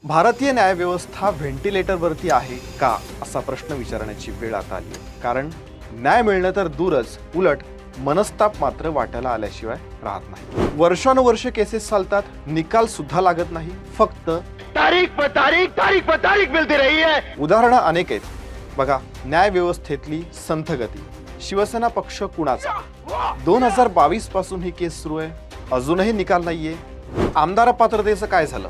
भारतीय न्यायव्यवस्था व्हेंटिलेटरवरती आहे का असा प्रश्न विचारण्याची वेळ आता आली आहे. कारण न्याय मिळणं तर दूरच, उलट मनस्ताप मात्र वाटायला आल्याशिवाय राहत नाही. वर्षानुवर्ष केसेस चालतात, निकाल सुद्धा लागत नाही, फक्त तारीख पर तारीख मिलती रही है. उदाहरणं अनेक आहेत. बघा, न्यायव्यवस्थेतली संथ गती. शिवसेना पक्ष कुणाचा? 2022 पासून ही केस सुरू आहे, अजूनही निकाल नाहीये. आमदार अपात्रतेचं काय झालं?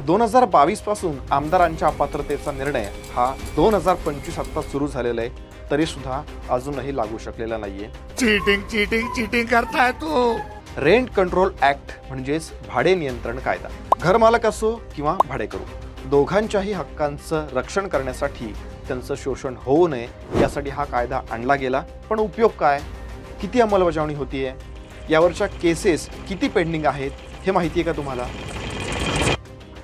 2022 पासून आमदारांच्या अपात्रतेचा निर्णय हा 2025 आता सुरू झालेला आहे, तरी सुद्धा अजूनही लागू शकलेला नाहीये. चीटिंग करताय तू. रेंट कंट्रोल ऍक्ट म्हणजेच भाडे नियंत्रण कायदा. घरमालक असो किंवा भाडेकरू, दोघांच्याही हक्कांचं रक्षण करण्यासाठी, त्यांचं शोषण होऊ नये यासाठी हा कायदा आणला गेला. पण उपयोग काय? किती अंमलबजावणी होतीये? यावरच्या केसेस किती पेंडिंग आहेत हे माहिती आहे का तुम्हाला?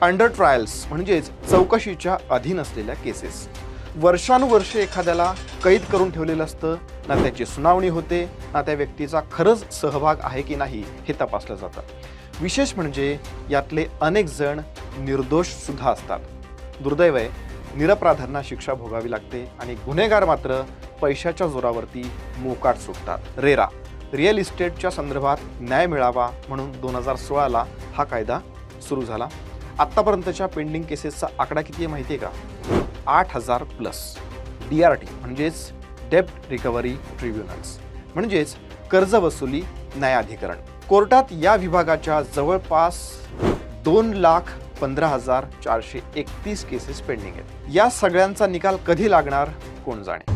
अंडर ट्रायल्स म्हणजेच चौकशीच्या अधीन असलेल्या केसेस. वर्षानुवर्ष एखाद्याला कैद करून ठेवलेलं असतं, ना त्याची सुनावणी होते, ना त्या व्यक्तीचा खरंच सहभाग आहे की नाही हे तपासलं जातं. विशेष म्हणजे यातले अनेक जण निर्दोष सुद्धा असतात. दुर्दैव आहे, निरपराधांना शिक्षा भोगावी लागते आणि गुन्हेगार मात्र पैशाच्या जोरावरती मोकाट सुटतात. रेरा रिअल इस्टेटच्या संदर्भात न्याय मिळावा म्हणून 2016ला हा कायदा सुरू झाला. आत्तापर्यंतच्या पेंडिंग केसेसचा आकडा किती आहे माहिती आहे का? 8,000 प्लस. DRT म्हणजेच डेब्ट रिकव्हरी ट्रिब्युनल्स म्हणजेच कर्ज वसुली न्यायाधिकरण. कोर्टात या विभागाच्या जवळपास 2,15,431 केसेस पेंडिंग आहेत. या सगळ्यांचा निकाल कधी लागणार कोण जाणे.